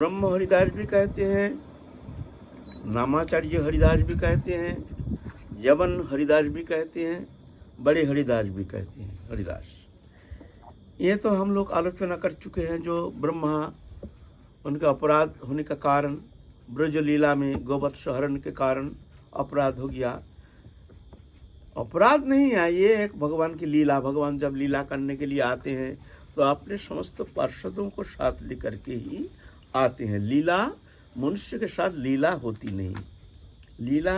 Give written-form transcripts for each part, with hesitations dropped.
ब्रह्म हरिदास भी कहते हैं, नामाचार्य हरिदास भी कहते हैं, यवन हरिदास भी कहते हैं, बड़े हरिदास भी कहते हैं। हरिदास ये तो हम लोग आलोचना कर चुके हैं। जो ब्रह्मा उनका अपराध होने का कारण, ब्रज लीला में गोवत्स हरण के कारण अपराध हो गया। अपराध नहीं है, ये एक भगवान की लीला। भगवान जब लीला करने के लिए आते हैं तो अपने समस्त पार्षदों को साथ लेकर के ही आते हैं। लीला मनुष्य के साथ लीला होती नहीं। लीला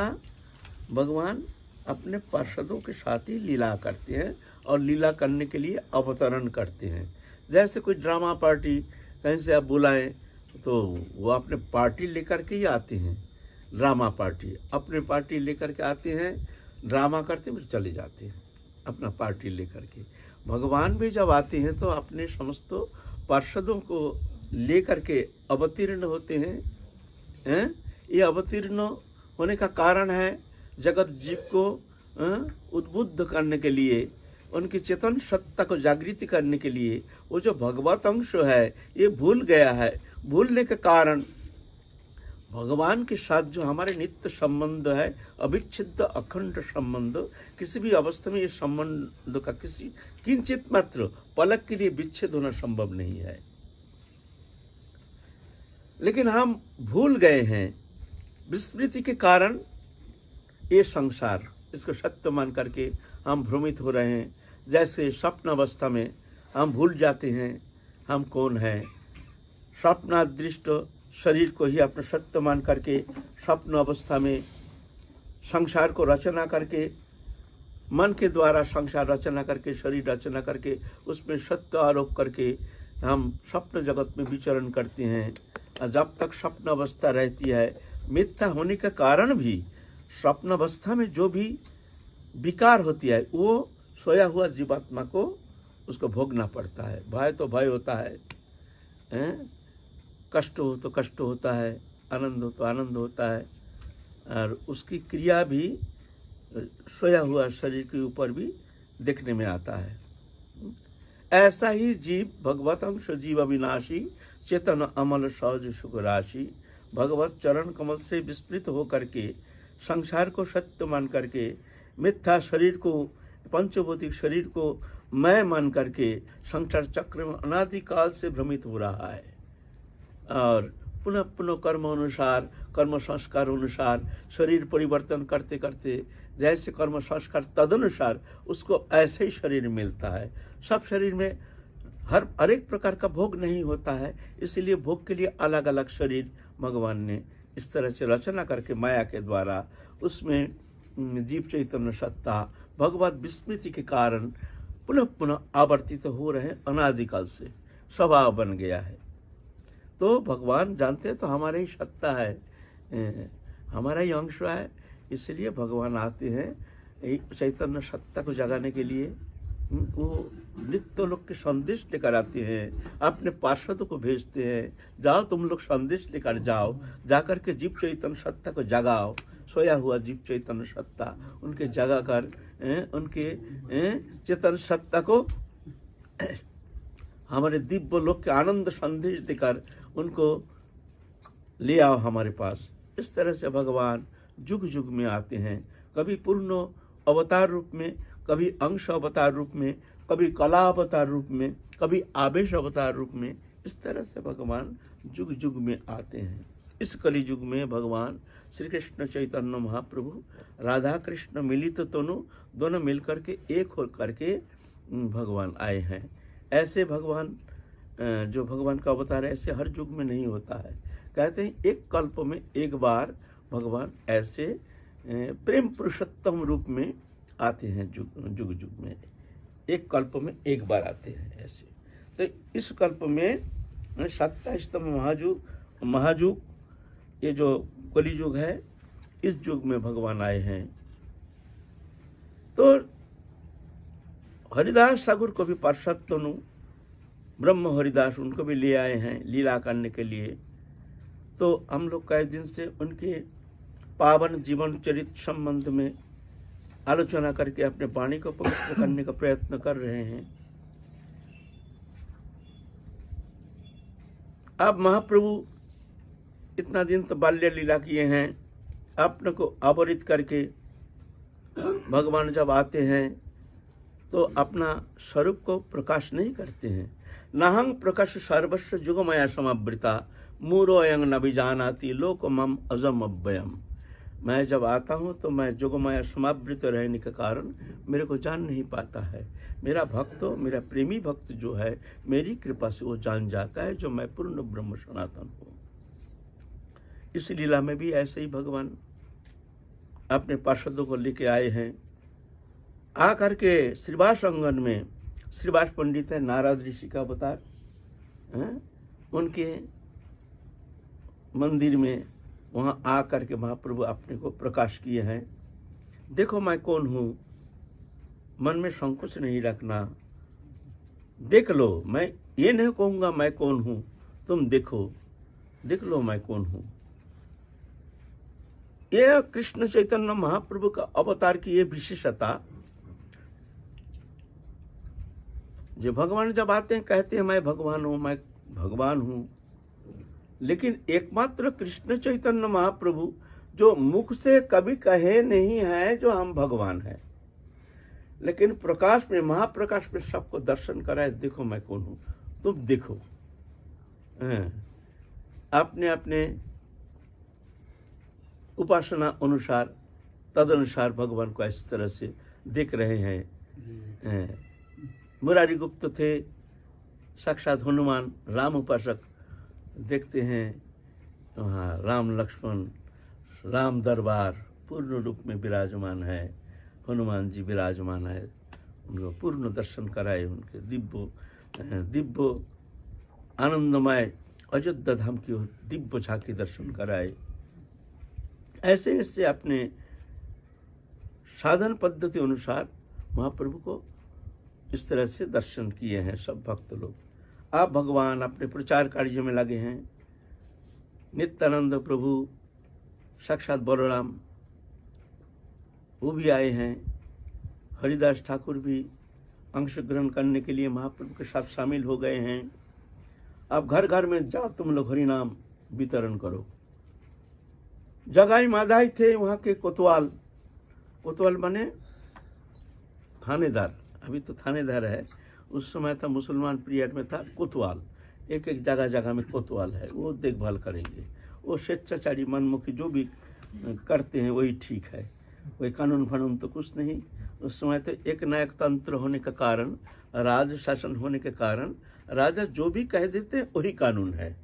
भगवान अपने पार्षदों के साथ ही लीला करते हैं और लीला करने के लिए अवतरण करते हैं। जैसे कोई ड्रामा पार्टी कहीं से आप बुलाएं तो वो अपने पार्टी लेकर के ही आते हैं। ड्रामा पार्टी अपने पार्टी लेकर के आते हैं, ड्रामा करते फिर चले जाते हैं अपना पार्टी लेकर के। भगवान भी जब आते हैं तो अपने समस्त पार्षदों को लेकर के अवतीर्ण होते हैं। ये अवतीर्ण होने का कारण है जगत जीव को उद्बुद्ध करने के लिए, उनकी चेतन सत्ता को जागृति करने के लिए। वो जो भगवत अंश है ये भूल गया है। भूलने के कारण भगवान के साथ जो हमारे नित्य संबंध है, अविच्छिन्न अखंड संबंध, किसी भी अवस्था में ये संबंध का किसी किंचित मात्र पलक के लिए विच्छेद होना संभव नहीं है। लेकिन हम भूल गए हैं, विस्मृति के कारण ये संसार, इसको सत्य मान करके हम भ्रमित हो रहे हैं। जैसे स्वप्न अवस्था में हम भूल जाते हैं हम कौन हैं। स्वप्नादृष्ट शरीर को ही अपना सत्य मान करके स्वप्न अवस्था में संसार को रचना करके, मन के द्वारा संसार रचना करके, शरीर रचना करके, उसमें सत्य आरोप करके हम स्वप्न जगत में विचरण करते हैं। जब तक स्वप्न अवस्था रहती है, मिथ्या होने के कारण भी स्वप्न अवस्था में जो भी विकार होती है वो सोया हुआ जीवात्मा को उसको भोगना पड़ता है। भय तो भय होता है, कष्ट हो तो कष्ट होता है, आनंद हो तो आनंद होता है, और उसकी क्रिया भी सोया हुआ शरीर के ऊपर भी देखने में आता है। ऐसा ही जीव भगवत अंश जीव अविनाशी, चेतन अमल सहज सुख राशि, भगवत चरण कमल से विस्मृत होकर के संसार को सत्य मान करके, मिथ्या शरीर को, पंचभौतिक शरीर को मैं मान करके संसार चक्र में अनादिकाल से भ्रमित हो रहा है। और पुनः पुनः कर्म अनुसार, कर्म संस्कार अनुसार शरीर परिवर्तन करते करते जैसे कर्म संस्कार तदनुसार उसको ऐसे ही शरीर मिलता है। सब शरीर में हर एक प्रकार का भोग नहीं होता है, इसलिए भोग के लिए अलग अलग शरीर भगवान ने इस तरह से रचना करके माया के द्वारा उसमें जीव चैतन्य सत्ता भगवत विस्मृति के कारण पुनः पुनः आवर्तित हो रहे, अनादिकाल से स्वभाव बन गया है। तो भगवान जानते हैं तो हमारा ही सत्ता है, हमारा ही अंश है, इसलिए भगवान आते हैं चैतन्य सत्ता को जगाने के लिए। वो नित्य लोग के संदेश लेकर आते हैं, अपने पार्षदों को भेजते हैं, जाओ तुम लोग संदेश लेकर जाओ, जाकर के जीव चैतन्य सत्ता को जगाओ। सोया हुआ जीव चैतन्य सत्ता उनके जगा कर उनके चेतन सत्ता को हमारे दिव्य लोक के आनंद संदेश देकर उनको ले आओ हमारे पास। इस तरह से भगवान जुग जुग में आते हैं, कभी पूर्ण अवतार रूप में, कभी अंश अवतार रूप में, कभी कला अवतार रूप में, कभी आवेश अवतार रूप में। इस तरह से भगवान जुग जुग में आते हैं। इस कली युग में भगवान श्री कृष्ण चैतन्य महाप्रभु राधा कृष्ण मिलित तनु दोनों मिलकर के एक हो करके भगवान आए हैं। ऐसे भगवान जो भगवान का अवतार है ऐसे हर युग में नहीं होता है। कहते हैं एक कल्प में एक बार भगवान ऐसे प्रेम पुरुषोत्तम रूप में आते हैं। जुग जुग में एक कल्प में एक बार आते हैं ऐसे। तो इस कल्प में 27तम महायुग ये जो कली युग है, इस युग में भगवान आए हैं। तो हरिदास ठाकुर को भी पार्षद तनु ब्रह्म हरिदास उनको भी ले आए हैं लीला करने के लिए। तो हम लोग कई दिन से उनके पावन जीवन चरित्र संबंध में आलोचना करके अपने वाणी को पवित्र करने का प्रयत्न कर रहे हैं। अब महाप्रभु इतना दिन तो बाल्य लीला किए हैं, अपने को आवरित करके भगवान जब आते हैं तो अपना स्वरूप को प्रकाश नहीं करते हैं। नाहं प्रकाश सर्वस्व जुगमया समावृता मूरो अयं न विजानाति लोकमम अजम अव्ययम। मैं जब आता हूँ तो मैं जुगमया समावृत रहने के कारण मेरे को जान नहीं पाता है। मेरा भक्त, मेरा प्रेमी भक्त जो है, मेरी कृपा से वो जान जाता है जो मैं पूर्ण ब्रह्म सनातन हूँ। इस लीला में भी ऐसे ही भगवान अपने पार्षदों को लेके आए हैं। आकर के श्रीवास अंगन में, श्रीवास पंडित है नारद ऋषि का अवतार, उनके मंदिर में वहाँ आकर के महाप्रभु अपने को प्रकाश किए हैं। देखो मैं कौन हूँ, मन में संकोच नहीं रखना, देख लो। मैं ये नहीं कहूँगा मैं कौन हूँ, तुम देखो, देख लो मैं कौन हूँ। यह कृष्ण चैतन्य महाप्रभु का अवतार की ये विशेषता, जो भगवान जब आते हैं कहते हैं मैं भगवान हूँ, मैं भगवान हूँ। लेकिन एकमात्र कृष्ण चैतन्य महाप्रभु जो मुख से कभी कहे नहीं है जो हम भगवान हैं, लेकिन प्रकाश में, महाप्रकाश में सबको दर्शन कराए, देखो मैं कौन हूँ, तुम देखो। अपने अपने उपासना अनुसार, तदनुसार भगवान को इस तरह से देख रहे हैं। मुरारी गुप्त थे साक्षात हनुमान, राम उपासक, देखते हैं वहाँ राम लक्ष्मण, राम दरबार पूर्ण रूप में विराजमान है, हनुमान जी विराजमान है। उनको पूर्ण दर्शन कराए, उनके दिव्य आनंदमय अयोध्या धाम की दिव्य झांकी दर्शन कराए। ऐसे ऐसे अपने साधन पद्धति अनुसार महाप्रभु को इस तरह से दर्शन किए हैं सब भक्त लोग। आप भगवान अपने प्रचार कार्य में लगे हैं। नित्यानंद प्रभु, साक्षात बलराम, वो भी आए हैं। हरिदास ठाकुर भी अंश ग्रहण करने के लिए महाप्रभु के साथ शामिल हो गए हैं। अब घर घर में जाओ तुम लोग, हरि नाम वितरण करो। जगाई माधाई थे वहाँ के कोतवाल, कोतवाल बने थानेदार, अभी तो थानेदार है, उस समय था मुसलमान पीरियड में था कोतवाल। एक एक जगह जगह में कोतवाल है, वो देखभाल करेंगे। वो स्वेच्छाचारी मनमुखी जो भी करते हैं वही ठीक है, कोई कानून फानून तो कुछ नहीं। उस समय तो एक नायक तंत्र होने के कारण, राज शासन होने के कारण राजा जो भी कह देते हैं वही कानून है,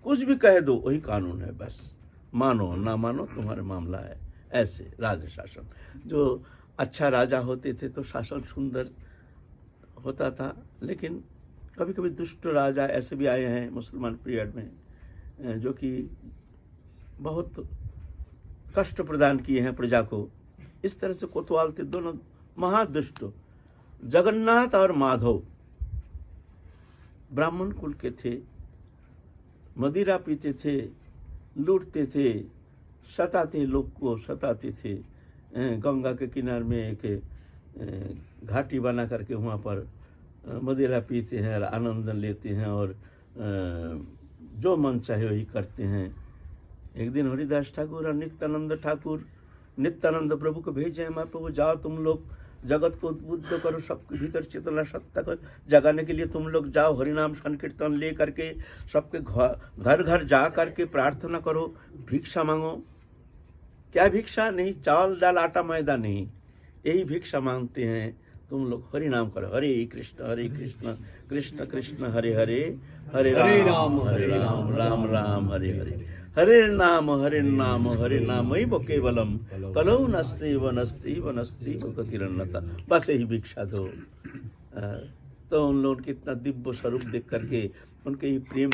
कुछ भी कह दो वही कानून है, बस मानो ना मानो तुम्हारा मामला है। ऐसे राज शासन, जो अच्छा राजा होते थे तो शासन सुंदर होता था। लेकिन कभी कभी दुष्ट राजा ऐसे भी आए हैं मुसलमान पीरियड में, जो कि बहुत कष्ट प्रदान किए हैं प्रजा को। इस तरह से कोतवाल थे दोनों महादुष्ट। जगन्नाथ और माधव ब्राह्मण कुल के थे, मदिरा पीते थे, लूटते थे, सताते लोग को सताते थे। गंगा के किनारे में एक घाटी बना करके वहाँ पर मदिरा पीते हैं और आनंद लेते हैं और जो मन चाहे वही करते हैं। एक दिन हरिदास ठाकुर और नित्यानंद प्रभु को भेजे, महाप्रभु जाओ तुम लोग जगत को उद्बुद्ध करो, सबके भीतर चेतना सत्ता को जगाने के लिए तुम लोग जाओ, हरिनाम संकीर्तन ले करके सबके घर घर जा करके प्रार्थना करो, भिक्षा मांगो। क्या भिक्षा? नहीं, चावल दाल आटा मैदा नहीं, यही भिक्षा मांगते हैं। तुम लोग हरि नाम करो, हरे कृष्ण कृष्ण कृष्ण हरे हरे, हरे राम राम राम हरे हरे, हरे नाम हरे नाम वही केवलम कलौ नस्ति वनस्ति गतिरन्नता। बस यही भिक्षा दो। तो उन लोगों के इतना दिव्य स्वरूप देख करके, उनके ही प्रेम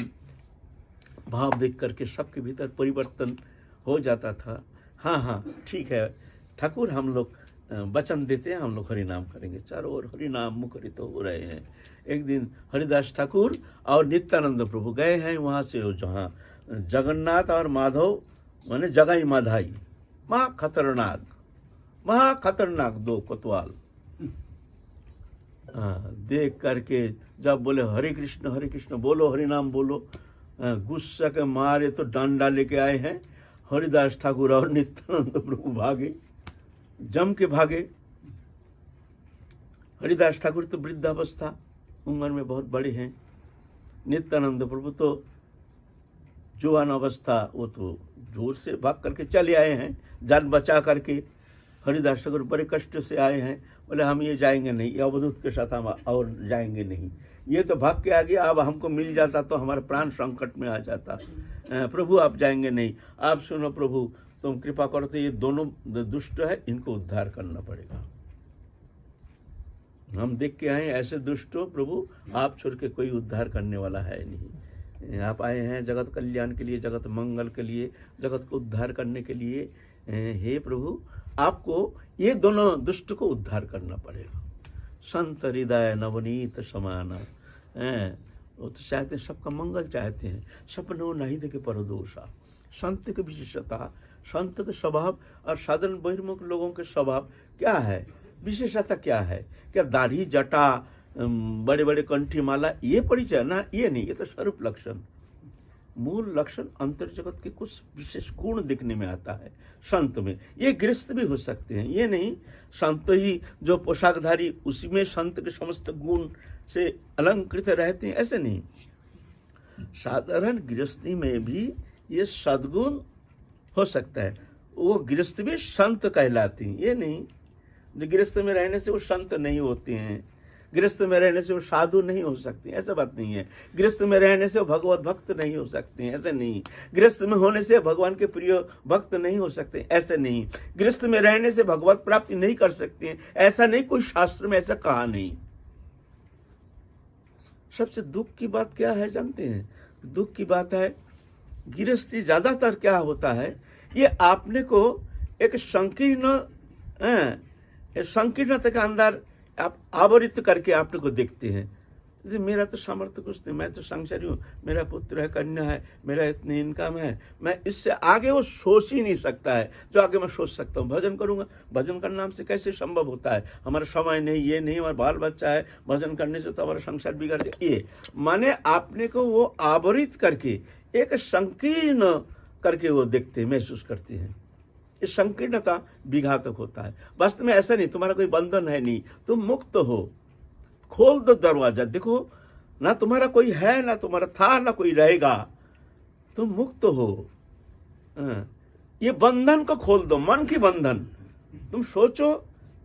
भाव देख करके सबके भीतर परिवर्तन हो जाता था। हाँ ठीक है ठाकुर, हम लोग वचन देते हैं, हम लोग हरि नाम करेंगे। चारों ओर हरि नाम मुखरित हो रहे हैं। एक दिन हरिदास ठाकुर और नित्यानंद प्रभु गए हैं वहाँ से, जहाँ जगन्नाथ और माधव माने जगाई माधाई, खतरनाक दो कोतवाल। देख करके जब बोले हरे कृष्ण बोलो, हरि नाम बोलो, गुस्सा के मारे तो डंडा लेके आए हैं। हरिदास ठाकुर और नित्यानंद प्रभु भागे, जम के भागे। हरिदास ठाकुर तो वृद्धावस्था, उम्र में बहुत बड़े हैं। नित्यानंद प्रभु तो जवान अवस्था, वो तो जोर से भाग करके चले आए हैं, जान बचा करके। हरिदास ठाकुर बड़े कष्ट से आए हैं, बोले हम ये जाएंगे नहीं, ये अवधूत के साथ हम और जाएंगे नहीं। ये तो भाग के आ गया, अब हमको मिल जाता तो हमारा प्राण संकट में आ जाता। प्रभु आप जाएंगे नहीं, आप सुनो प्रभु तुम कृपा करो, तो ये दोनों दुष्ट है, इनको उद्धार करना पड़ेगा। हम देख के आए ऐसे दुष्टों, प्रभु आप छोड़ के कोई उद्धार करने वाला है नहीं। आप आए हैं जगत कल्याण के लिए, जगत मंगल के लिए, जगत को उद्धार करने के लिए। हे प्रभु आपको ये दोनों दुष्ट को उद्धार करना पड़ेगा। संत हृदय नवनीत समाना, वो तो चाहते हैं सबका मंगल चाहते हैं। सपनों नहीं देखे परदोषा। संत की विशेषता, संत के स्वभाव और साधारण बहिर्मुख लोगों के स्वभाव क्या है, विशेषता क्या है? क्या दाढ़ी जटा बड़े बड़े कंठी माला ये परिचय ना, ये नहीं, ये तो स्वरूप लक्षण। मूल लक्षण अंतर जगत के कुछ विशेष गुण दिखने में आता है संत में। ये गृहस्थ भी हो सकते हैं, ये नहीं संत ही जो पोशाकधारी उसी में संत के समस्त गुण से अलंकृत रहते हैं, ऐसे नहीं। साधारण गृहस्थी में भी ये सद्गुण हो सकता है, वो गृहस्थ भी संत कहलाती हैं। ये नहीं जो गृहस्थ में रहने से वो संत नहीं होते हैं, गृहस्थ में रहने से वो साधु नहीं हो सकते, ऐसा बात नहीं है। गृहस्थ में रहने से वो भगवत भक्त नहीं हो सकते हैं, ऐसे नहीं। गृहस्थ में होने से भगवान के प्रिय भक्त नहीं हो सकते, ऐसे नहीं। गृहस्थ में रहने से भगवत प्राप्ति नहीं कर सकते हैं, ऐसा नहीं। कोई शास्त्र में ऐसा कहा नहीं। सबसे दुख की बात क्या है जानते हैं? दुख की बात है गृहस्थी ज्यादातर क्या होता है, ये आपने को एक संकीर्णता के अंदर आप आवरित करके आपने को देखते हैं। जी मेरा तो सामर्थ्य कुछ नहीं, मैं तो संसारी हूँ, मेरा पुत्र है, कन्या है, मेरा इतनी इनकम है, मैं इससे आगे वो सोच ही नहीं सकता है जो आगे मैं सोच सकता हूँ। भजन करूँगा, भजन करने नाम से कैसे संभव होता है? हमारा समय नहीं, ये नहीं, हमारा बाल बच्चा है, भजन करने से तो हमारा संसार बिगड़ जाए। ये माने आपने को वो आवरित करके एक संकीर्ण करके वो देखते हैं, महसूस करते हैं। इस संकीर्णता विघातक होता है। वास्तव में ऐसा नहीं, तुम्हारा कोई बंधन है नहीं, तुम मुक्त हो। खोल दो दरवाजा, देखो ना तुम्हारा कोई है, ना तुम्हारा था, ना कोई रहेगा, तुम मुक्त हो। ये बंधन को खोल दो, मन की बंधन। तुम सोचो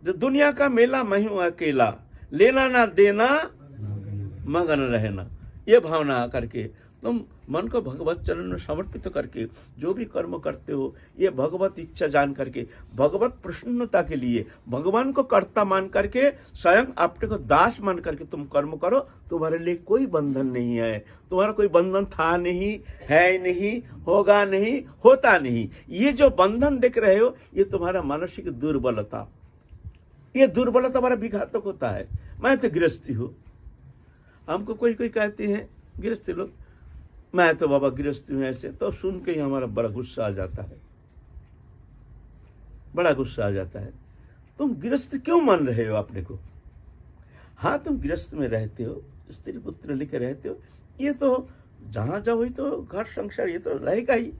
जो दुनिया का मेला मैं हूं अकेला, लेना ना देना मगन रहना, ये भावना करके तुम मन को भगवत चरण में समर्पित करके जो भी कर्म करते हो, ये भगवत इच्छा जान करके, भगवत प्रसन्नता के लिए भगवान को कर्ता मान करके, स्वयं अपने को दास मान करके तुम कर्म करो। तुम्हारे लिए कोई बंधन नहीं है, तुम्हारा कोई बंधन था नहीं, है नहीं, होगा नहीं, होता नहीं। ये जो बंधन देख रहे हो, ये तुम्हारा मानसिक दुर्बलता, ये दुर्बलता हमारा विघातक होता है। मैं तो गृहस्थी हूँ, हमको कोई कोई कहते हैं गृहस्थी लोग, मैं तो बाबा गृहस्थी में ऐसे, तो सुन के ही हमारा बड़ा गुस्सा आ जाता है, बड़ा गुस्सा आ जाता है। तुम गृहस्थ क्यों मान रहे हो अपने को? हाँ तुम गृहस्थ में रहते हो, स्त्री पुत्र लेके रहते हो, ये तो जहाँ जाओ ही तो घर संसार ये तो रहेगा ही।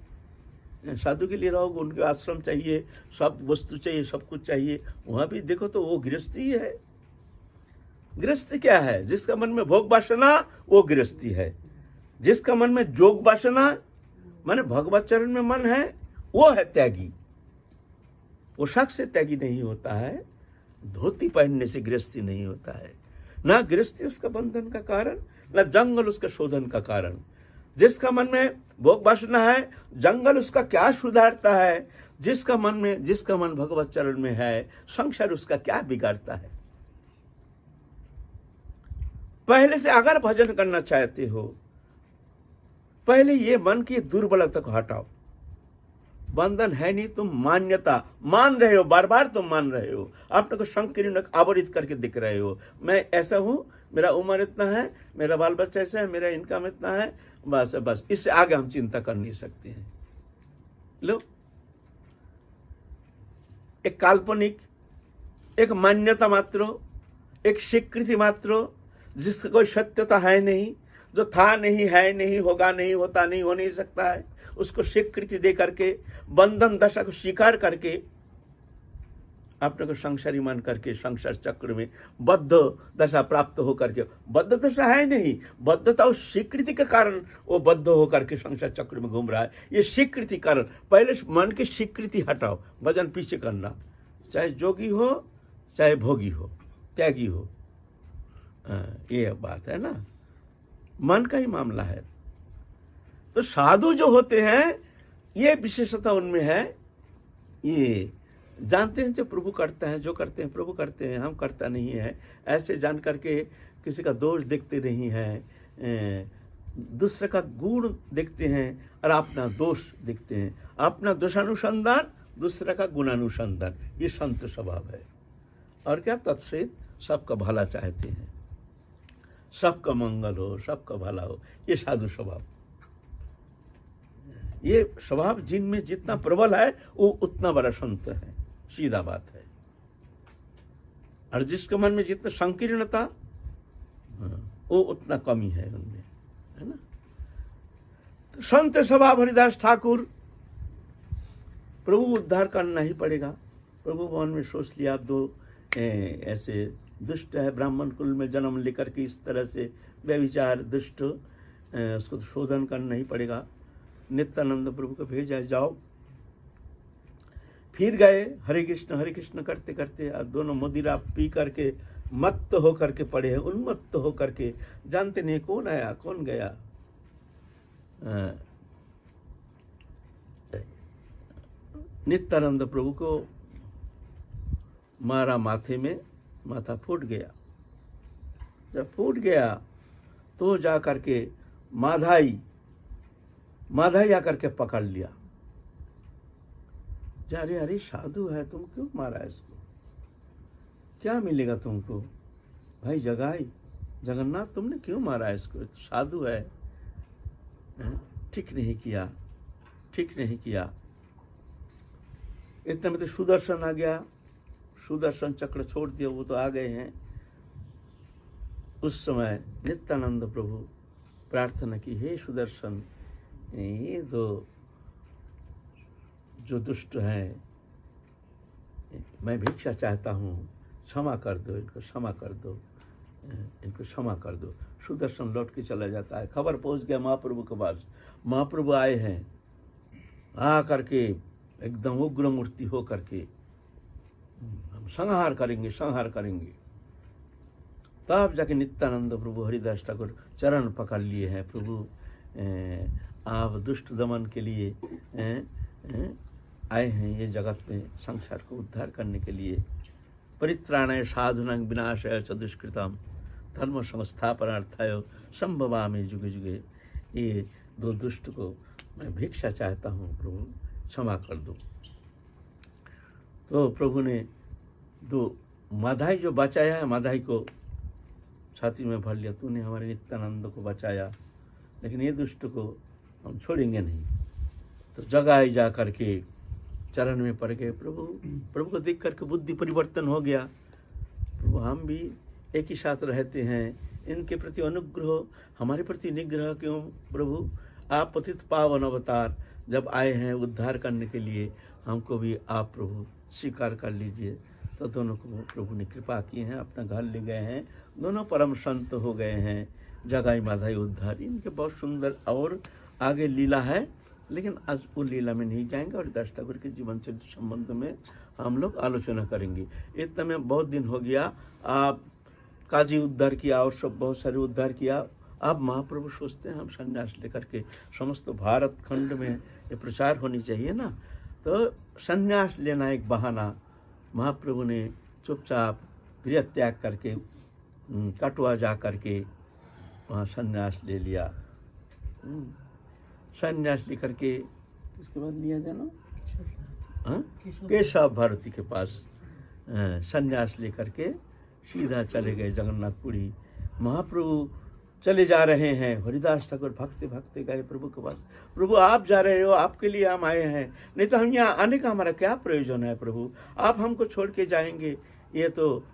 साधु के लिए रहोगे, उनके आश्रम चाहिए, सब वस्तु चाहिए, सब कुछ चाहिए, वहां भी देखो तो वो गृहस्थी है। गृहस्थी क्या है? जिसका मन में भोग वासना, वो गृहस्थी है। जिसका मन में जोग वासना माने भगवत चरण में मन है, वो है त्यागी। पोशाक से त्यागी नहीं होता है, धोती पहनने से गृहस्थी नहीं होता है। ना गृहस्थी उसका बंधन का कारण, ना जंगल उसका शोधन का कारण। जिसका मन में भोग वासना है, जंगल उसका क्या सुधारता है? जिसका मन भगवत चरण में है, संसार उसका क्या बिगाड़ता है? पहले से अगर भजन करना चाहते हो, पहले ये मन की दुर्बलता को हटाओ। बंधन है नहीं, तुम मान्यता मान रहे हो, बार बार तुम मान रहे हो, अपने को संकीर्ण आवरित करके दिख रहे हो। मैं ऐसा हूं, मेरा उम्र इतना है, मेरा बाल बच्चा ऐसा है, मेरा इनकम इतना है, बस बस, इससे आगे हम चिंता कर नहीं सकते हैं। लो, एक काल्पनिक, एक मान्यता मात्र, एक स्वीकृति मात्र, जिसका कोई सत्यता है नहीं, जो था नहीं, है नहीं, होगा नहीं, होता नहीं, हो नहीं सकता है, उसको स्वीकृति दे करके, बंधन दशा को स्वीकार करके, अपने को संसारी मान करके संसार चक्र में बद्ध दशा प्राप्त हो करके, बद्ध दशा है नहीं, बद्धता उस स्वीकृति के कारण वो बद्ध हो करके संसार चक्र में घूम रहा है। ये स्वीकृति कारण, पहले मन की स्वीकृति हटाओ, भजन पीछे करना, चाहे जोगी हो चाहे भोगी हो, त्यागी हो, ये बात है ना, मन का ही मामला है। तो साधु जो होते हैं, ये विशेषता उनमें है, ये जानते हैं जो प्रभु करते हैं, जो करते हैं प्रभु करते हैं, हम करता नहीं है, ऐसे जान करके किसी का दोष देखते नहीं हैं, दूसरे का गुण देखते हैं और अपना दोष देखते हैं, अपना दोषानुसंधान, दूसरे का गुणानुसंधान, ये संत स्वभाव है। और क्या तत्सहित सबका भला चाहते हैं, सबका मंगल हो, सबका भला हो, ये साधु स्वभाव। ये स्वभाव जिनमें जितना प्रबल है वो उतना बड़ा संत है, सीधा बात है। और जिसके मन में जितना संकीर्णता, वो उतना कमी है उनमें, है ना। तो संत स्वभाव हरिदास ठाकुर, प्रभु उद्धार करना ही पड़ेगा। प्रभु मन में सोच लिया, आप दो ऐसे दुष्ट है, ब्राह्मण कुल में जन्म लेकर के इस तरह से व्यभिचार दुष्ट, उसको तो शोधन करना ही पड़ेगा। नित्यानंद प्रभु को भेजा, जाओ। फिर गए, हरे कृष्ण करते करते, और दोनों मदिरा पी करके मत्त हो करके पड़े हैं, उन्मत्त हो करके, जानते नहीं कौन आया कौन गया। नित्यानंद प्रभु को मारा माथे में, माथा फूट गया। जब फूट गया तो जा करके माधाई आकर के पकड़ लिया। अरे अरे साधु है, तुम क्यों मारा इसको, क्या मिलेगा तुमको? भाई जगाई, जगन्नाथ तुमने क्यों मारा इसको, तो साधु है। ठीक नहीं किया, ठीक नहीं किया। इतने में तो सुदर्शन आ गया, सुदर्शन चक्र छोड़ दिया, वो तो आ गए हैं। उस समय नित्यानंद प्रभु प्रार्थना की, हे सुदर्शन, ये दो जो दुष्ट हैं, मैं भिक्षा चाहता हूँ, क्षमा कर दो इनको, क्षमा कर दो इनको, क्षमा कर दो। सुदर्शन लौट के चला जाता है। खबर पहुँच गया महाप्रभु के पास, महाप्रभु आए हैं, आ करके एकदम उग्र मूर्ति हो करके, हम संहार करेंगे, संहार करेंगे। तब जाके नित्यानंद प्रभु हरिदास ठाकुर चरण पकड़ लिए हैं। प्रभु आप दुष्ट दमन के लिए आए हैं ये जगत में, संसार को उद्धार करने के लिए। परित्राणाय साधुनां विनाशाय च दुष्कृतम् धर्म संस्थापनार्थाय संभवामि जुगे जुगे। ये दो दुष्ट को मैं भिक्षा चाहता हूँ, प्रभु क्षमा कर दो। तो प्रभु ने दो माधाई जो बचाया है, माधाई को छाती में भर लिया, तूने हमारे नित्यानंद को बचाया, लेकिन ये दुष्ट को हम छोड़ेंगे नहीं। तो जगाई जा करके चरण में पड़ गए। प्रभु को देख करके बुद्धि परिवर्तन हो गया। प्रभु हम भी एक ही साथ रहते हैं, इनके प्रति अनुग्रह, हमारे प्रति निग्रह क्यों प्रभु? आप पतित पावन अवतार जब आए हैं उद्धार करने के लिए, हमको भी आप प्रभु स्वीकार कर लीजिए। तो दोनों को प्रभु ने कृपा की है, अपना घर ले गए हैं, दोनों परम संत हो गए हैं। जगाई माधाई उद्धार, इनके बहुत सुंदर और आगे लीला है, लेकिन आज वो लीला में नहीं जाएंगे। और हरिदास ठाकुर के जीवन चरित्र संबंध में हम लोग आलोचना करेंगे। इतना में बहुत दिन हो गया, आप काजी उद्धार किया और सब बहुत सारे उद्धार किया। अब महाप्रभु सोचते हैं हम संन्यास लेकर के समस्त भारत खंड में ये प्रचार होनी चाहिए ना, तो संन्यास लेना एक बहाना। महाप्रभु ने चुपचाप गृह त्याग करके कटवा जा करके वहाँ संन्यास ले लिया। संन्यास लेकर के किसके बाद लिया जाना, केशव भारती के पास संन्यास लेकर के सीधा चले गए जगन्नाथपुरी। महाप्रभु चले जा रहे हैं, हरिदास ठाकुर भागते भागते गए प्रभु के पास। प्रभु आप जा रहे हो, आपके लिए हम आए हैं, नहीं तो हम यहाँ आने का हमारा क्या प्रयोजन है प्रभु? आप हमको छोड़ के जाएंगे, ये तो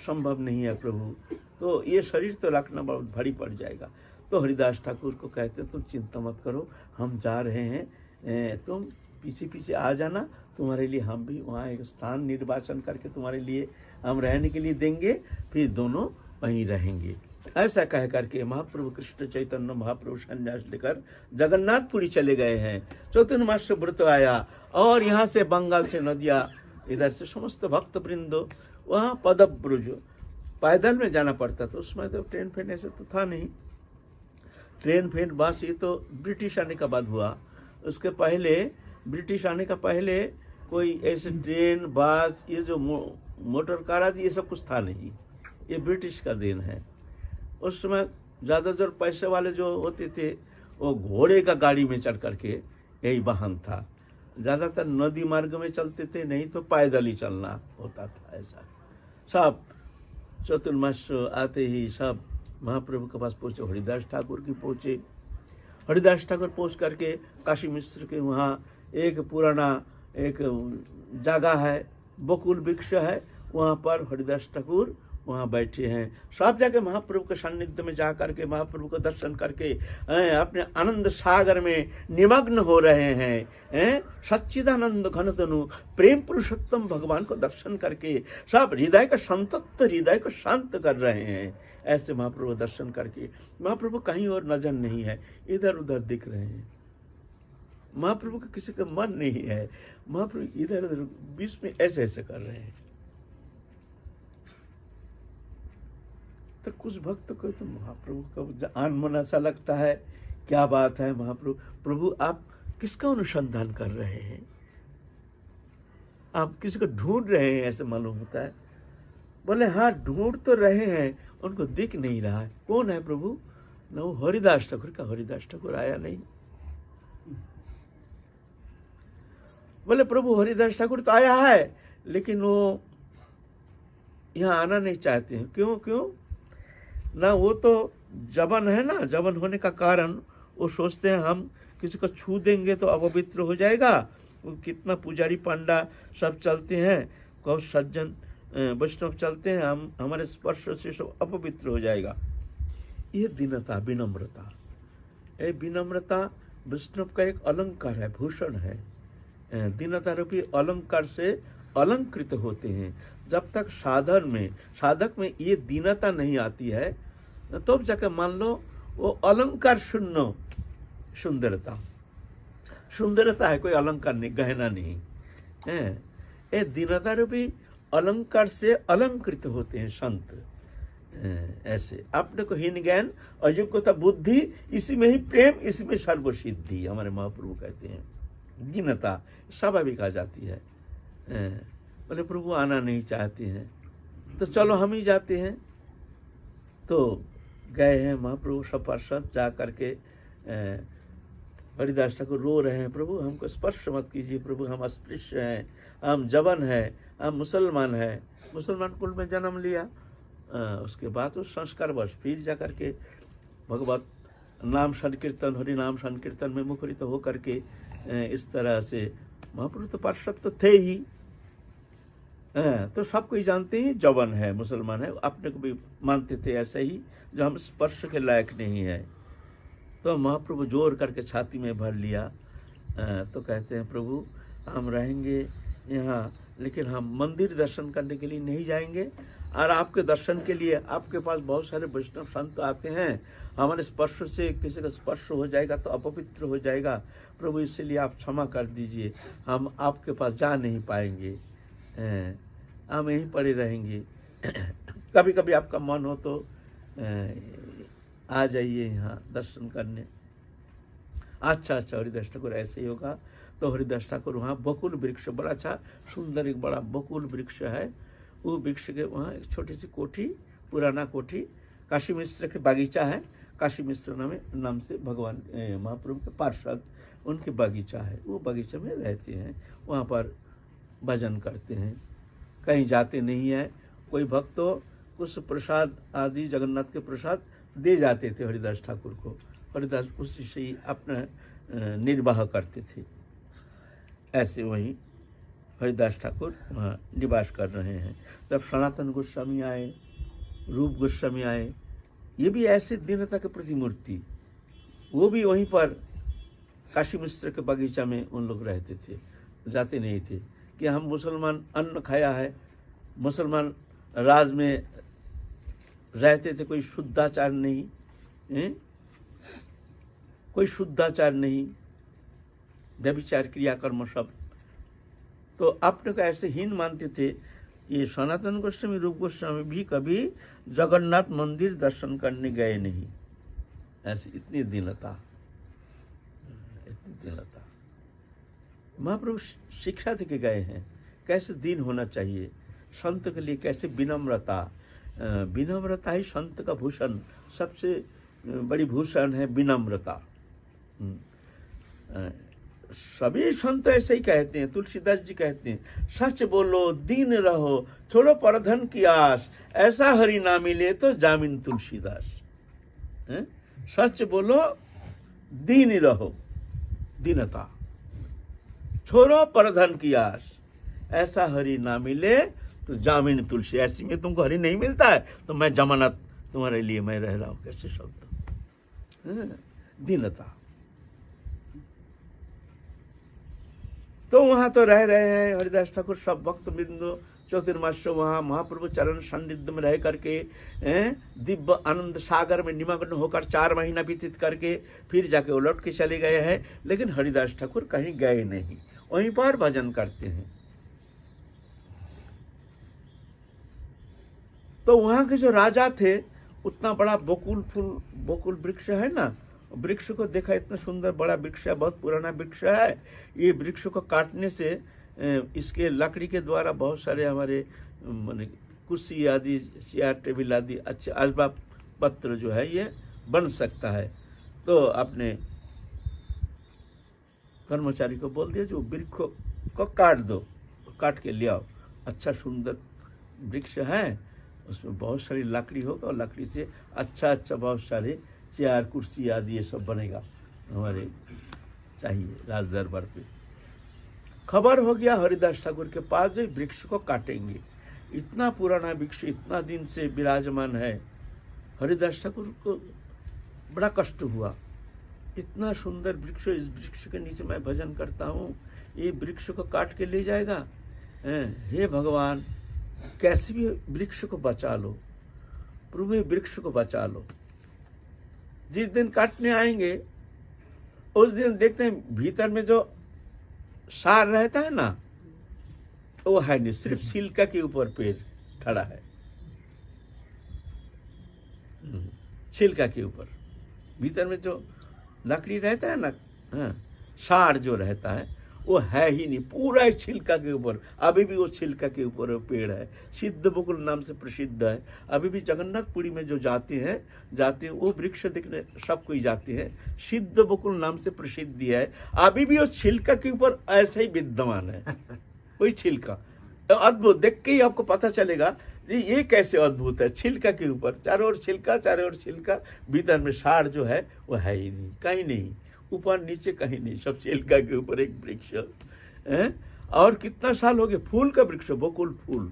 संभव नहीं है प्रभु। तो ये शरीर तो रखना बहुत भारी पड़ जाएगा। तो हरिदास ठाकुर को कहते तुम चिंता मत करो, हम जा रहे हैं, तुम पीछे पीछे आ जाना, तुम्हारे लिए हम भी वहाँ एक स्थान निर्वाचन करके तुम्हारे लिए हम रहने के लिए देंगे, फिर दोनों वहीं रहेंगे। ऐसा कह करके महाप्रभु कृष्ण चैतन्य महाप्रभु संन्यास लेकर जगन्नाथपुरी चले गए हैं। चतुर्मास व्रत आया और यहाँ से बंगाल से नदिया, इधर से समस्त भक्त वृंद वहाँ पदब्रुज पैदल में जाना पड़ता था। उसमें तो ट्रेन फेन ऐसे तो था नहीं, ट्रेन फेन बस ये तो ब्रिटिश आने का बाद हुआ। उसके पहले ब्रिटिश आने का पहले कोई ऐसे ट्रेन बस ये जो मोटर कार आदि ये सब कुछ था नहीं, ये ब्रिटिश का देन है। उस समय ज़्यादातर पैसे वाले जो होते थे वो घोड़े का गाड़ी में चढ़ करके यही वाहन था, ज़्यादातर नदी मार्ग में चलते थे, नहीं तो पैदल ही चलना होता था। ऐसा सब चतुर्मास आते ही सब महाप्रभु के पास पहुँचे, हरिदास ठाकुर की पहुँचे। हरिदास ठाकुर पहुँच करके काशी मिश्र के वहाँ एक पुराना एक जगह है, बकुल वृक्ष है, वहाँ पर हरिदास ठाकुर वहाँ बैठे हैं। सब जगह महाप्रभु के सान्निध्य में जा करके महाप्रभु का दर्शन करके अपने आनंद सागर में निमग्न हो रहे हैं। सच्चिदानंद घनतनु प्रेम पुरुषोत्तम भगवान को दर्शन करके सब हृदय का संतप्त हृदय को शांत कर रहे हैं। ऐसे महाप्रभु दर्शन करके महाप्रभु कहीं और नजर नहीं है, इधर उधर दिख रहे हैं। महाप्रभु का किसी का मन नहीं है, महाप्रभु इधर उधर बीच में ऐसे ऐसे कर रहे हैं। तो कुछ भक्त को तो महाप्रभु का अनमन ऐसा लगता है, क्या बात है महाप्रभु, प्रभु आप किसका अनुसंधान कर रहे हैं, आप किसी को ढूंढ रहे हैं ऐसे मालूम होता है। बोले हाँ ढूंढ तो रहे हैं, उनको दिख नहीं रहा है। कौन है प्रभु? न वो हरिदास ठाकुर का, हरिदास ठाकुर आया नहीं। बोले प्रभु हरिदास ठाकुर तो आया है लेकिन वो यहाँ आना नहीं चाहते हैं। क्यों? क्यों ना, वो तो जबन है ना, जबन होने का कारण वो सोचते हैं हम किसी को छू देंगे तो अपवित्र हो जाएगा। वो कितना पुजारी पंडा सब चलते हैं, कौन सज्जन वैष्णव चलते हैं, हम हमारे स्पर्श से सब अपवित्र हो जाएगा। ये दीनता विनम्रता, ये विनम्रता वैष्णव का एक अलंकार है, भूषण है। दीनता रूपी अलंकार से अलंकृत होते हैं। जब तक साधक में ये दीनता नहीं आती है तो जाकर मान लो वो अलंकार शून्य सुंदरता है, कोई अलंकार नहीं, गहना नहीं है। ये दीनता रूपी अलंकार से अलंकृत होते हैं संत। ऐसे अपने को हीन ज्ञान अयोग्यता बुद्धि, इसी में ही प्रेम, इसी में सर्वसिद्धि, हमारे महाप्रभु कहते हैं। दीनता स्वाभाविक आ जाती है। बोले प्रभु आना नहीं चाहते हैं तो चलो हम ही जाते हैं। तो गए हैं महाप्रभु सब पार्षद जा करके। हरिदास ठाकुर रो रहे हैं, प्रभु हमको स्पर्श मत कीजिए, प्रभु हम अस्पृश्य हैं, हम जवन है, हम मुसलमान है, मुसलमान कुल में जन्म लिया। उसके बाद उस संस्कार बस फिर जा करके भगवत नाम संकीर्तन, हरि नाम संकीर्तन में मुखरित हो करके इस तरह से महाप्रभु तो पार्षद तो थे ही, तो सब कोई जानते ही जवन है, मुसलमान है, अपने को भी मानते थे ऐसे ही, जो हम स्पर्श के लायक नहीं है। तो महाप्रभु जोर करके छाती में भर लिया। तो कहते हैं प्रभु हम रहेंगे यहाँ, लेकिन हम मंदिर दर्शन करने के लिए नहीं जाएंगे, और आपके दर्शन के लिए आपके पास बहुत सारे वैष्णव संत आते हैं, हमारे स्पर्श से किसी का स्पर्श हो जाएगा तो अपवित्र हो जाएगा, प्रभु इसलिए आप क्षमा कर दीजिए, हम आपके पास जा नहीं पाएंगे, हम यहीं पड़े रहेंगे। कभी कभी आपका मन हो तो आ जाइए यहाँ दर्शन करने। अच्छा हरिदास ठाकुर ऐसे ही होगा। तो हरिदास ठाकुर वहाँ बकुल वृक्ष, बड़ा अच्छा सुंदर एक बड़ा बकुल वृक्ष है, वो वृक्ष के वहाँ एक छोटी सी कोठी, पुराना कोठी, काशी मिश्र के बागीचा है। काशी मिश्र नाम से भगवान महाप्रभु के पार्षद, उनके बागीचा है, वो बागीचे में रहते हैं, वहाँ पर भजन करते हैं, कहीं जाते नहीं है। कोई भक्त तो कुछ प्रसाद आदि जगन्नाथ के प्रसाद दे जाते थे हरिदास ठाकुर को, हरिदास उसी से ही अपना निर्वाह करते थे। ऐसे वहीं हरिदास ठाकुर वहाँ निवास कर रहे हैं। जब सनातन गोस्वामी आए, रूप गोस्वामी आए, ये भी ऐसे दीनता की प्रतिमूर्ति। वो भी वहीं पर काशी मिश्र के बगीचा में उन लोग रहते थे, जाते नहीं थे कि हम मुसलमान अन्न खाया है, मुसलमान राज में रहते थे, कोई शुद्धाचार नहीं, कोई शुद्धाचार नहीं, व्यभिचार क्रियाकर्म सब। तो अपने को ऐसे हीन मानते थे। ये सनातन गोस्वामी, रूप गोस्वामी भी कभी जगन्नाथ मंदिर दर्शन करने गए नहीं। ऐसी इतनी दीनता, इतनी दीनता। महाप्रभु शिक्षा दे के गए हैं कैसे दीन होना चाहिए, संत के लिए कैसे विनम्रता। विनम्रता ही संत का भूषण, सबसे बड़ी भूषण है विनम्रता। सभी संत ऐसे ही कहते हैं। तुलसीदास जी कहते हैं, सच बोलो दीन रहो, छोड़ो परधन की आस, ऐसा हरि ना मिले तो जामिन तुलसीदास। सच बोलो दीन रहो, दीनता, छोड़ो परधन की आस, ऐसा हरि ना मिले तो जामिन तुलसी। ऐसी में तुमको हरि नहीं मिलता है तो मैं जमानत तुम्हारे लिए मैं रह रहा हूं। कैसे शब्द, दीनता। तो वहां तो रह रहे हैं हरिदास ठाकुर, सब भक्त बिंदु चतुर्मास वहाँ महाप्रभु चरण सान्निध्य में रह करके दिव्य आनंद सागर में निमग्न होकर 4 महीना व्यतीत करके फिर जाके वो लौट के चले गए हैं। लेकिन हरिदास ठाकुर कहीं गए नहीं, वहीं पर भजन करते हैं। तो वहां के जो राजा थे, उतना बड़ा बकुल वृक्ष है ना, वृक्ष को देखा, इतना सुंदर बड़ा वृक्ष है, बहुत पुराना वृक्ष है। ये वृक्ष को काटने से इसके लकड़ी के द्वारा बहुत सारे हमारे माने कुर्सी आदि, चेयर टेबल आदि अच्छे असबाब पत्र जो है ये बन सकता है। तो आपने कर्मचारी को बोल दिया जो वृक्ष को काट दो, काट के ले आओ। अच्छा सुंदर वृक्ष है, उसमें बहुत सारी लकड़ी होगा और लकड़ी से अच्छा बहुत सारे चेयर कुर्सी आदि ये सब बनेगा हमारे चाहिए राज दरबार पे। खबर हो गया हरिदास ठाकुर के पास, जो वृक्ष को काटेंगे। इतना पुराना वृक्ष इतना दिन से विराजमान है। हरिदास ठाकुर को बड़ा कष्ट हुआ, इतना सुंदर वृक्ष, इस वृक्ष के नीचे मैं भजन करता हूँ, ये वृक्ष को काट के ले जाएगा। हे भगवान, कैसे भी वृक्ष को बचा लो प्रभु, वृक्ष को बचा लो। जिस दिन काटने आएंगे उस दिन देखते हैं भीतर में जो सार रहता है ना, वो है नहीं, सिर्फ छिलका के ऊपर पेड़ खड़ा है, छिलका के ऊपर। भीतर में जो लकड़ी रहता है ना, सार जो रहता है वो है ही नहीं, पूरा ही छिलका के ऊपर। अभी भी वो छिलका के ऊपर वो पेड़ है, सिद्ध बकुल नाम से प्रसिद्ध है। अभी भी जगन्नाथपुरी में जो जाते हैं वो वृक्ष देखने सब कोई जाते हैं, सिद्ध बकुल नाम से प्रसिद्ध है। अभी भी वो छिलका के ऊपर ऐसे ही विद्यमान है, वही छिलका। अद्भुत, देख के ही आपको पता चलेगा जी ये कैसे अद्भुत है। छिलका के ऊपर चारों ओर छिलका, चारों ओर छिलका, भीतर में सार जो है वो है ही नहीं, कहीं नहीं, ऊपर नीचे कहीं नहीं, सब छिलका के ऊपर एक वृक्ष है। और कितना साल हो गए, फूल का वृक्ष, बकुल फूल।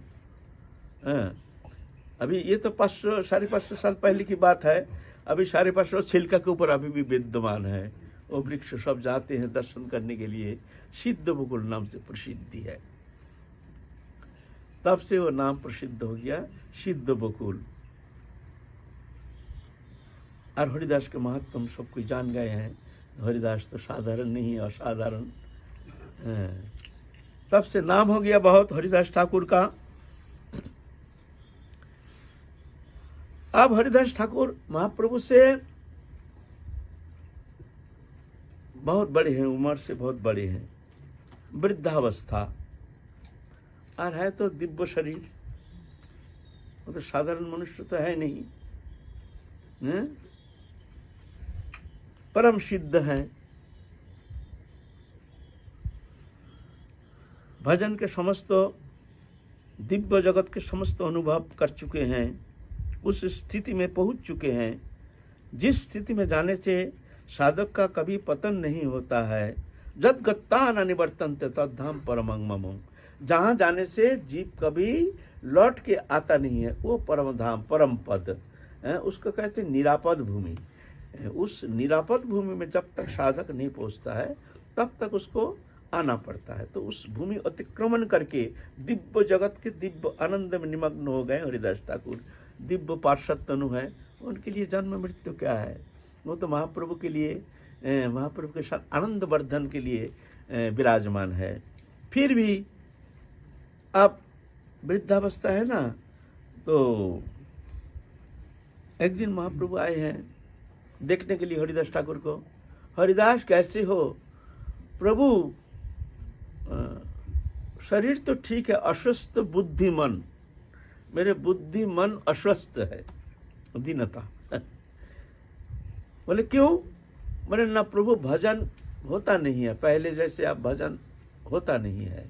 अभी ये तो 500-550 साल पहले की बात है। अभी 550 छिलका के ऊपर अभी भी विद्यमान है वो वृक्ष। सब जाते हैं दर्शन करने के लिए, सिद्ध बकुल नाम से प्रसिद्धि है। तब से वो नाम प्रसिद्ध हो गया, सिद्ध बकुल। और हरिदास के महत्व सब कोई जान गए हैं। हरिदास तो साधारण नहीं, असाधारण। तब से नाम हो गया बहुत हरिदास ठाकुर का। अब हरिदास ठाकुर महाप्रभु से बहुत बड़े हैं, उम्र से बहुत बड़े हैं, वृद्धावस्था, और है तो दिव्य शरीर। वो तो साधारण मनुष्य तो है नहीं, परम सिद्ध है। भजन के समस्त दिव्य जगत के समस्त अनुभव कर चुके हैं, उस स्थिति में पहुंच चुके हैं जिस स्थिति में जाने से साधक का कभी पतन नहीं होता है। जद गत्ता न निवर्तन्ते तद्धाम परमं मम। जहाँ जाने से जीव कभी लौट के आता नहीं है, वो परम धाम, परम पद उसको कहते हैं निरापद भूमि। उस निरापद भूमि में जब तक साधक नहीं पहुंचता है तब तक उसको आना पड़ता है। तो उस भूमि अतिक्रमण करके दिव्य जगत के दिव्य आनंद में निमग्न हो गए हरिदास ठाकुर। दिव्य पार्षद तनु है, उनके लिए जन्म मृत्यु क्या है, वो तो महाप्रभु के लिए, महाप्रभु के साथ आनंद वर्धन के लिए विराजमान है। फिर भी अब वृद्धावस्था है ना, तो एक दिन महाप्रभु आए हैं देखने के लिए हरिदास ठाकुर को। हरिदास कैसे हो? प्रभु शरीर तो ठीक है, अस्वस्थ बुद्धि मन, मेरे बुद्धि मन अस्वस्थ है, दीनता। बोले क्यों? बोले ना प्रभु भजन होता नहीं है, पहले जैसे आप भजन होता नहीं है,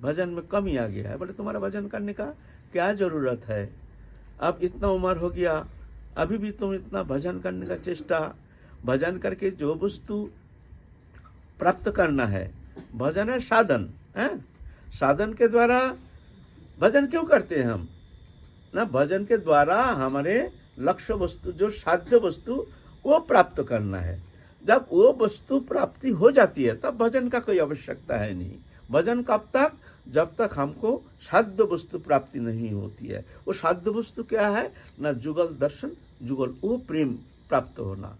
भजन में कमी आ गया है। बोले तुम्हारा भजन करने का क्या जरूरत है, अब इतना उम्र हो गया, अभी भी तुम इतना भजन करने का चेष्टा, भजन करके जो वस्तु प्राप्त करना है, भजन है साधन है, साधन के द्वारा भजन क्यों करते हैं हम ना, भजन के द्वारा हमारे लक्ष्य वस्तु जो साध्य वस्तु वो प्राप्त करना है। जब वो वस्तु प्राप्ति हो जाती है तब भजन का कोई आवश्यकता है नहीं। भजन कब तक? जब तक हमको साध्य वस्तु प्राप्ति नहीं होती है। वो साध्य वस्तु क्या है ना, जुगल दर्शन, जुगल वो प्रेम प्राप्त होना,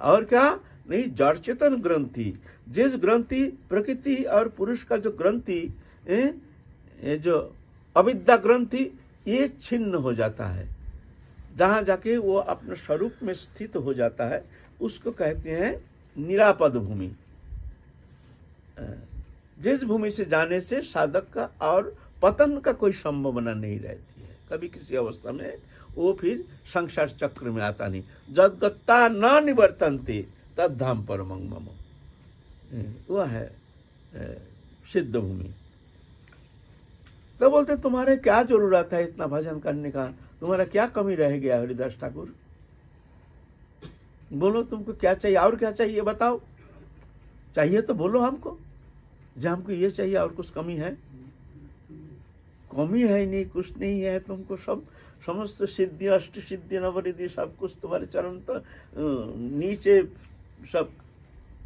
और क्या नहीं, जड़ चेतन ग्रंथि, जिस ग्रंथि प्रकृति और पुरुष का जो ग्रंथि, ये जो अविद्या ग्रंथि, ये छिन्न हो जाता है, जहाँ जाके वो अपने स्वरूप में स्थित हो जाता है, उसको कहते हैं निरापद भूमि। जिस भूमि से जाने से साधक का और पतन का कोई संभावना नहीं रहती है, कभी किसी अवस्था में वो फिर संसार चक्र में आता नहीं। जदगत्ता न निवर्तन्ते तद्धाम परमं मम, वह है सिद्ध भूमि। तो बोलते तुम्हारे क्या जरूरत है इतना भजन करने का, तुम्हारा क्या कमी रह गया हरिदास ठाकुर, बोलो तुमको क्या चाहिए, और क्या चाहिए बताओ, चाहिए तो बोलो हमको, जब हमको ये चाहिए और कुछ कमी है, कमी है नहीं, कुछ नहीं है, तुमको सब समस्त सिद्धि, अष्ट सिद्धि, नवरिद्धि सब कुछ तुम्हारे चरण तो नीचे सब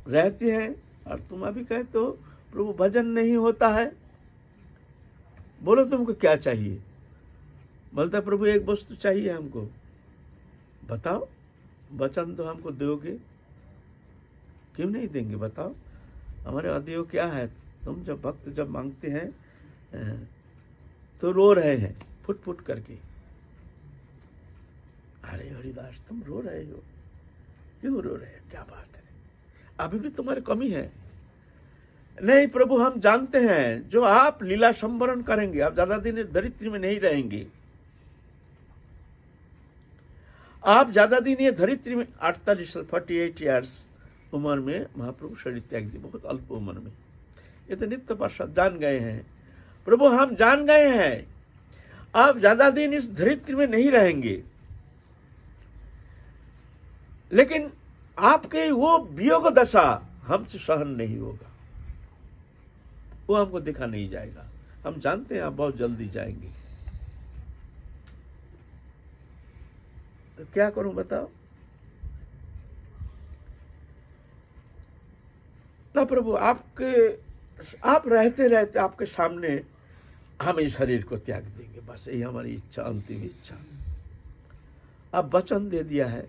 रहते हैं, और तुम अभी कहे तो प्रभु भजन नहीं होता है, बोलो तुमको क्या चाहिए। बोलता प्रभु एक वस्तु चाहिए हमको, बताओ, वचन तो हमको दोगे, क्यों नहीं देंगे बताओ, हमारे अदेय क्या है। तुम जब भक्त जब मांगते हैं तो रो रहे हैं फुट फुट करके, अरे हरिदास तुम रो रहे हो, क्यों रो रहे हो, क्या बात है, अभी भी तुम्हारी कमी है। नहीं प्रभु हम जानते हैं जो आप लीला संवरण करेंगे, आप ज्यादा दिन दरिद्र में नहीं रहेंगे, आप ज्यादा दिन ये धरित्री में 48 ईयर्स उम्र में महाप्रभु शरीर त्याग दिए, बहुत अल्प उम्र में। ये तो नित्य पार्षद जान गए हैं, प्रभु हम जान गए हैं आप ज्यादा दिन इस धरित्री में नहीं रहेंगे, लेकिन आपके वो वियोग दशा हमसे सहन नहीं होगा, वो हमको देखा नहीं जाएगा, हम जानते हैं आप बहुत जल्दी जाएंगे, तो क्या करूं बताओ। ना प्रभु आप रहते रहते आपके सामने हम इस शरीर को त्याग देंगे, बस यही हमारी इच्छा, अंतिम इच्छा। अब वचन दे दिया है,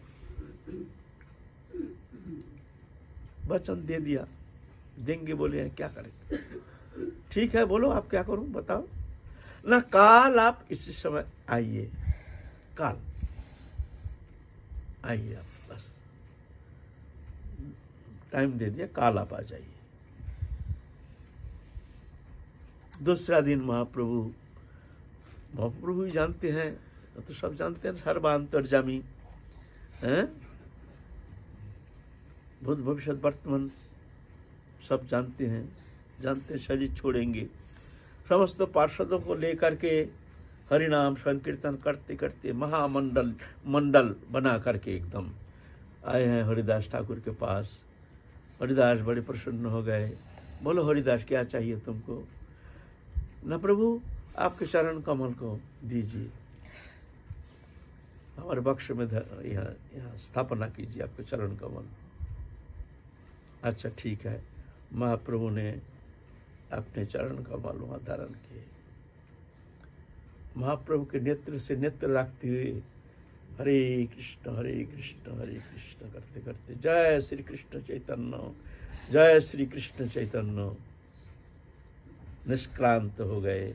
वचन दे दिया, देंगे बोले हैं, क्या करें, ठीक है बोलो आप क्या करूं बताओ ना। काल आप इसी समय आइए, काल आइए आप, बस टाइम दे दिया, काल आप आ जाइए। दूसरा दिन महाप्रभु ही जानते हैं, तो सब जानते हैं, सर्वांतर्यामी हैं, भूत भविष्य वर्तमान सब जानते हैं, शरीर छोड़ेंगे, समस्त पार्षदों को लेकर के हरिनाम संकीर्तन करते करते मंडल बना करके एकदम आए हैं हरिदास ठाकुर के पास। हरिदास बड़े प्रसन्न हो गए, बोलो हरिदास क्या चाहिए तुमको। न प्रभु आपके चरण कमल को दीजिए, हमारे बक्ष में यहाँ यहाँ स्थापना कीजिए आपके चरण कमल। अच्छा ठीक है, महाप्रभु ने अपने चरण कमल वहाँ धारण किए। महाप्रभु के नेत्र से नेत्र रखते हुए हरे कृष्ण करते करते जय श्री कृष्ण चैतन्य, जय श्री कृष्ण चैतन्य निष्क्रांत हो गए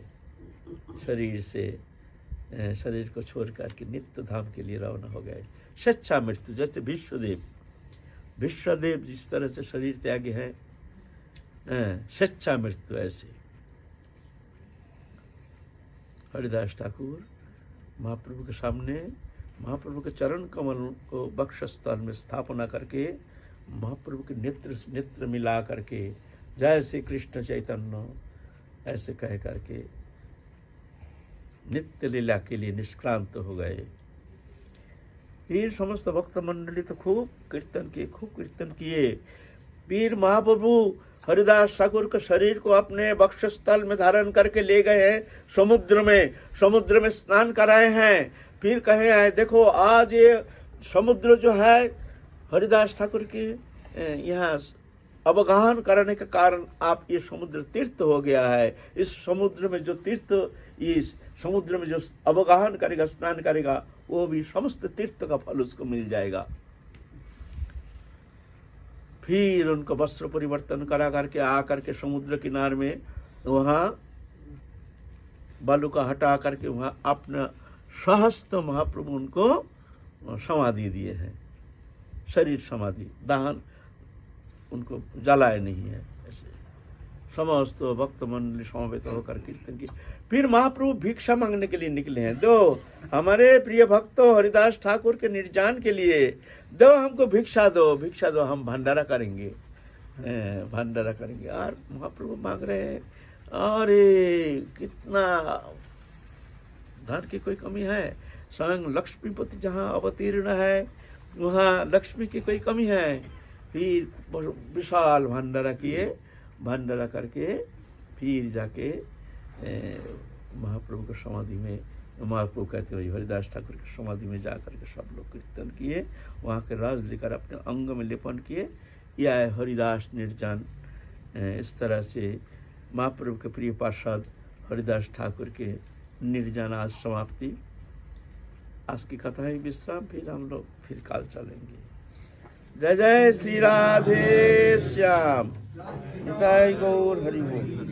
शरीर से, शरीर को छोड़ करके नित्य धाम के लिए रवाना हो गए। सच्चा मृत्यु, जैसे विश्वदेव जिस तरह से शरीर त्यागे हैं, सच्चा मृत्यु ऐसे हरिदास ठाकुर महाप्रभु के सामने, महाप्रभु के चरण कमल को वक्षस्थल में स्थापना करके महाप्रभु के नेत्र से नेत्र मिला करके जय श्री कृष्ण चैतन्य ऐसे कह करके नित्य लीला के लिए निष्क्रांत हो गए। फिर समस्त भक्त मंडली तो खूब कीर्तन किए। पीर महाप्रभु हरिदास ठाकुर के शरीर को अपने वक्षस्थल में धारण करके ले गए हैं, समुद्र में स्नान कराए हैं। फिर कहे हैं देखो आज ये समुद्र जो है हरिदास ठाकुर के यहाँ अवगाहन करने के कारण आप ये समुद्र तीर्थ हो गया है। इस समुद्र में जो तीर्थ, इस समुद्र में जो अवगाहन करेगा, स्नान करेगा, वो भी समस्त तीर्थ का फल उसको मिल जाएगा। फिर उनको वस्त्र परिवर्तन करा करके आकर के समुद्र किनारे में वहाँ बालू का हटा करके वहाँ अपना सहस्त्र महाप्रभु उनको समाधि दिए हैं, शरीर समाधि, दहन उनको जलाए नहीं है। ऐसे समस्त भक्त मंडली समवेत होकर कीर्तन की। फिर महाप्रभु भिक्षा मांगने के लिए निकले हैं, दो हमारे प्रिय भक्तों हरिदास ठाकुर के निर्जान के लिए दो, हमको भिक्षा दो, हम भंडारा करेंगे। और महाप्रभु मांग रहे हैं, अरे कितना धन की कोई कमी है, स्वयं लक्ष्मीपति जहाँ अवतीर्ण है वहाँ लक्ष्मी की कोई कमी है। फिर विशाल भंडारा किए, भंडारा करके फिर जाके महाप्रभु के समाधि में, महाप्रभु कहते हुए हरिदास ठाकुर की समाधि में जाकर के सब लोग कीर्तन किए, वहाँ के राज लेकर अपने अंग में लेपन किए। यह है हरिदास निर्जान। इस तरह से महाप्रभु के प्रिय पार्षद हरिदास ठाकुर के निर्जान आज समाप्ति। आज की कथा है विश्राम, फिर हम लोग फिर काल चलेंगे। जय जय श्री राधे श्याम, जय गौर हरि बोल।